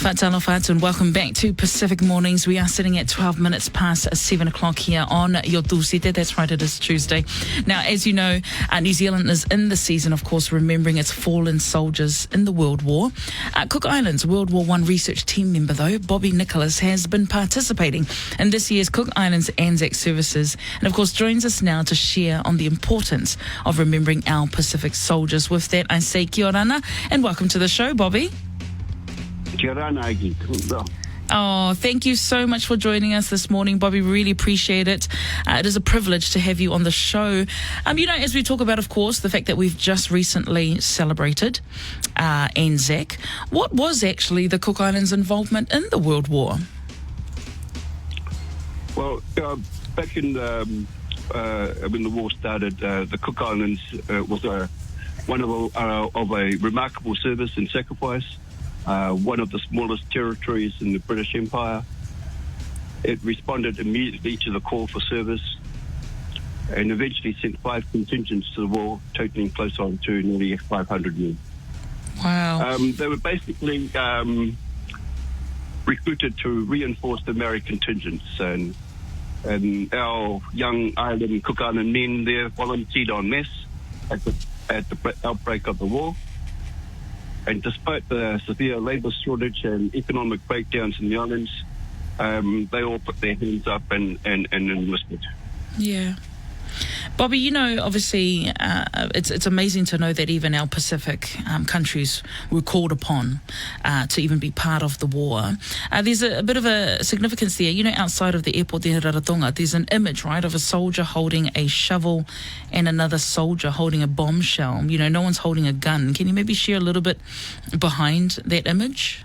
Fatalo Fat, and welcome back to Pacific Mornings. We are sitting at 12 minutes past 7 o'clock here on your Dulcite. That's right, it is Tuesday. Now, as you know, New Zealand is in the season, of course, remembering its fallen soldiers in the World War. Cook Islands World War I research team member, though, Bobby Nicholas, has been participating in this year's Cook Islands ANZAC Services, and of course joins us now to share on the importance of remembering our Pacific soldiers. With that, I say kia ora and welcome to the show, Bobby. Oh, thank you so much for joining us this morning, Bobby. Really appreciate it. It is a privilege to have you on the show. As we talk about, of course, the fact that we've just recently celebrated ANZAC, what was actually the Cook Islands' involvement in the World War? Well, back in when the war started, the Cook Islands was one of a remarkable service and sacrifice. One of the smallest territories in the British Empire. It responded immediately to the call for service and eventually sent 5 contingents to the war, totaling close on to nearly 500 men. Wow. They were basically recruited to reinforce the American contingents, and our young island Cook Island men there volunteered en masse at the outbreak of the war. And despite the severe labour shortage and economic breakdowns in the islands, they all put their hands up and enlisted. Yeah. Bobby, obviously it's amazing to know that even our Pacific countries were called upon to even be part of the war. There's a bit of a significance there. Outside of the airport there in Rarotonga, there's an image, right, of a soldier holding a shovel and another soldier holding a bombshell. No one's holding a gun. Can you maybe share a little bit behind that image?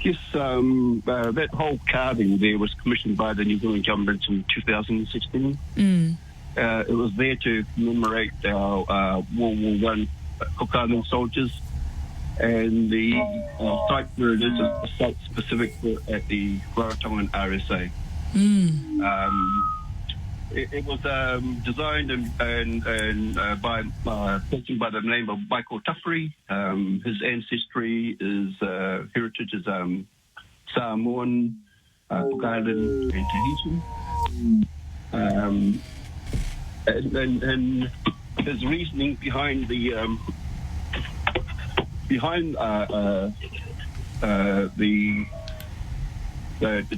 Yes, that whole carving there was commissioned by the New Zealand government in 2016. It was there to commemorate our World War I Cook Island soldiers, and the site where it is a site specific at the Rarotongan RSA. It was designed and by a person by the name of Michael Tuffrey. His ancestry is heritage is Samoan, Cook Island, and Tahitian. And his reasoning behind the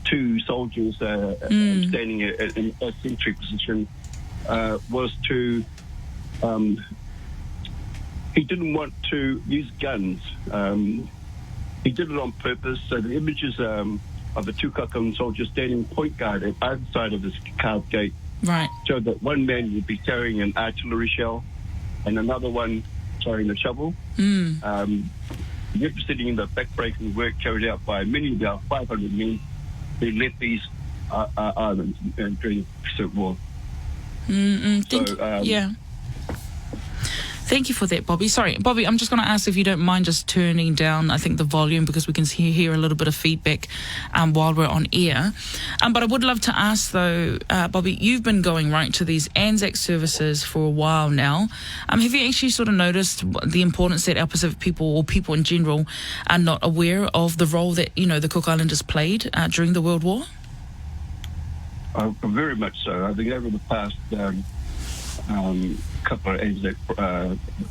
two soldiers standing in a sentry position was to he didn't want to use guns. He did it on purpose. So the images of the Tukukum Soldiers standing point guard at either side of this carved gate, right, showed that one man would be carrying an artillery shell and another one carrying a shovel. Representing the backbreaking work carried out by many of our 500 men who led these islands during the Pacific War. Thank you for that, Bobby. Sorry, Bobby, I'm just going to ask if you don't mind just turning down, I think, the volume, because we can hear a little bit of feedback while we're on air. But I would love to ask, though, Bobby, you've been going right to these ANZAC services for a while now. Have you actually sort of noticed the importance that our Pacific people, or people in general, are not aware of the role that, the Cook Islanders played during the World War? Very much so. I think over the past couple of ANZAC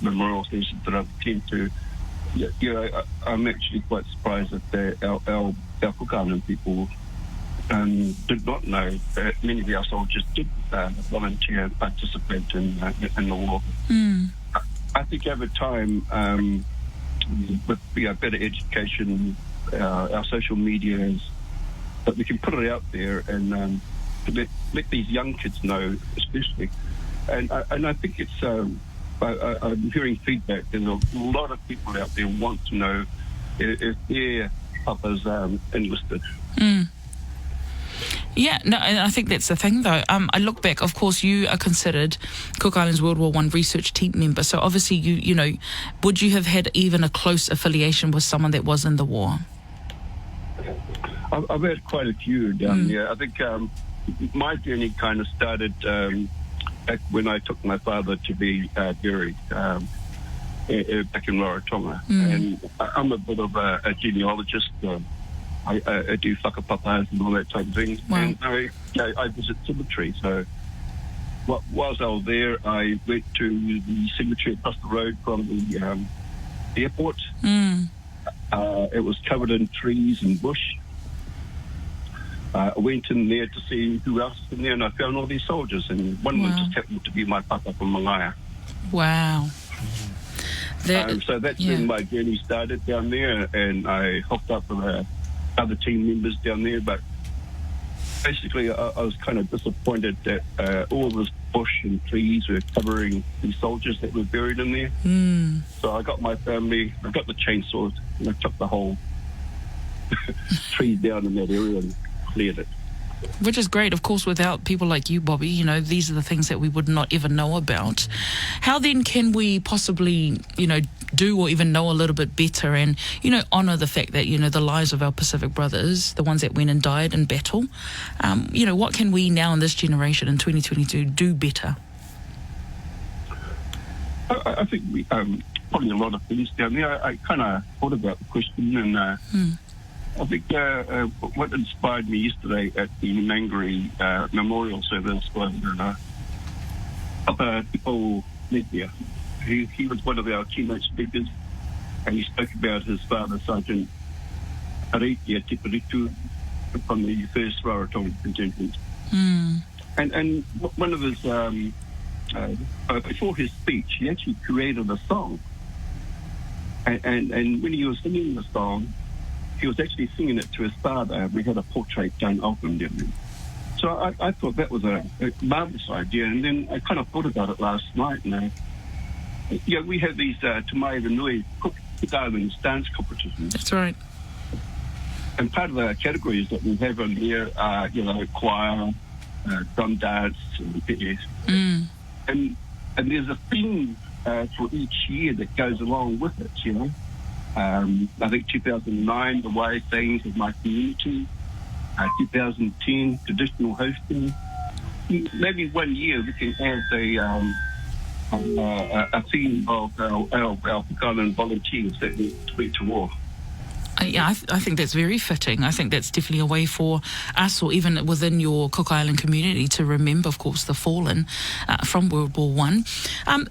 memorial stations that I've been to, I'm actually quite surprised that our Cook Island people did not know that many of our soldiers did volunteer and participate in the war. I think over time, with better education, our social media, that we can put it out there and let these young kids know, especially. And I think it's, I'm hearing feedback. There's a lot of people out there want to know if their papa's enlisted. Yeah, no, and I think that's the thing, though. I look back, of course, you are considered Cook Islands World War I research team member. So obviously, would you have had even a close affiliation with someone that was in the war? I've had quite a few down there. I think my journey kind of started back when I took my father to be buried. back in Rarotonga. And I'm a bit of a genealogist. I do whakapapas and all that type of thing. Wow. And I visit cemeteries. So whilst I was there, I went to the cemetery across the road from the airport. It was covered in trees and bush. I went in there to see who else was in there, and I found all these soldiers, and one of them just happened to be my papa from Mangaia. Wow. So that's when my journey started down there, and I hooked up with other team members down there. But basically, I was kind of disappointed that all this bush and trees were covering these soldiers that were buried in there. So I got my family, I got the chainsaws, and I took the whole trees down in that area and cleared it. Which is great, of course. Without people like you, Bobby, you know, these are the things that we would not ever know about. How then can we possibly, you know, do or even know a little bit better and, you know, honour the fact that, you know, the lives of our Pacific brothers, the ones that went and died in battle, you know, what can we now in this generation in 2022 do better? I think we probably a lot of things down there. I kind of thought about the question, and I think what inspired me yesterday at the Mangere Memorial Service was Tukukum Soldiers. He was one of our keynote speakers, and he spoke about his father, Sergeant Areitia Tipuritu, from the 1st Rarotonga contingent. And one of his, before his speech, he actually created a song. And when he was singing the song, he was actually singing it to his father. We had a portrait done of him, didn't we? So I thought that was a marvellous idea. And then I kind of thought about it last night. And we have these Tamai Ranui Cook Islands dance competitions. That's right. And part of the categories that we have on here are, you know, choir, drum dance, and and there's a theme for each year that goes along with it, you know. I think 2009, the way things with my community. 2010, traditional hosting. Maybe one year we can add a theme of our Cook Island volunteers that went to war. I think that's very fitting. I think that's definitely a way for us, or even within your Cook Island community, to remember, of course, the fallen from World War I.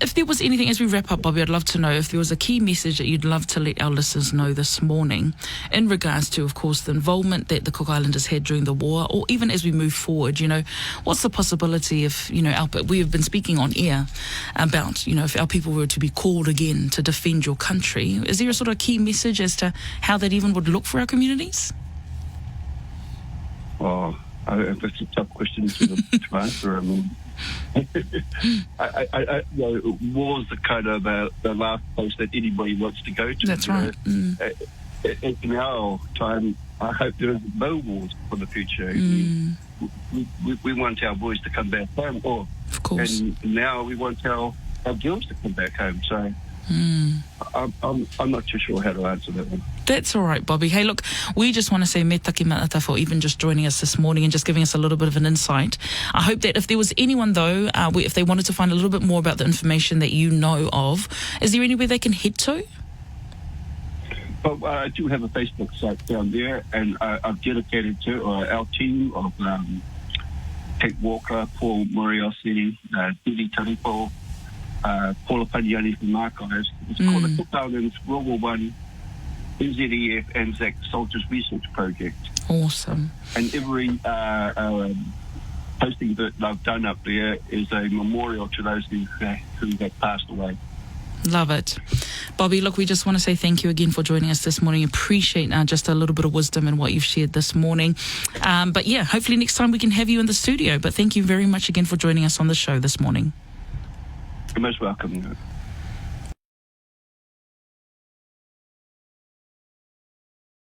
If there was anything, as we wrap up, Bobby, I'd love to know if there was a key message that you'd love to let our listeners know this morning in regards to, of course, the involvement that the Cook Islanders had during the war, or even as we move forward, you know, what's the possibility if, you know, we have been speaking on air about, you know, if our people were to be called again to defend your country, is there a sort of key message as to how that even would look for our communities? Oh, that's a tough question to answer. I mean, you know, war's the kind of the last place that anybody wants to go to. That's right. In our time, I hope there is no wars for the future. We want our boys to come back home, of course. And now we want our girls to come back home. So I'm not too sure how to answer that one. That's all right, Bobby. Hey, look, we just want to say me taki manata for even just joining us this morning and just giving us a little bit of an insight. I hope that if there was anyone, though, if they wanted to find a little bit more about the information that you know of, is there anywhere they can head to? Well, I do have a Facebook site down there, and I've dedicated to our team of Kate Walker, Paul Moriossi, Didi Taripo, Paula Paniani from Archives. It's called the Cook Islands World War I NZEF ANZAC Soldiers Research Project. Awesome. And every posting that I've done up there is a memorial to those who have passed away. Love it. Bobby, look, we just want to say thank you again for joining us this morning. Appreciate just a little bit of wisdom in what you've shared this morning. But yeah, hopefully next time we can have you in the studio. But thank you very much again for joining us on the show this morning. You're most welcome.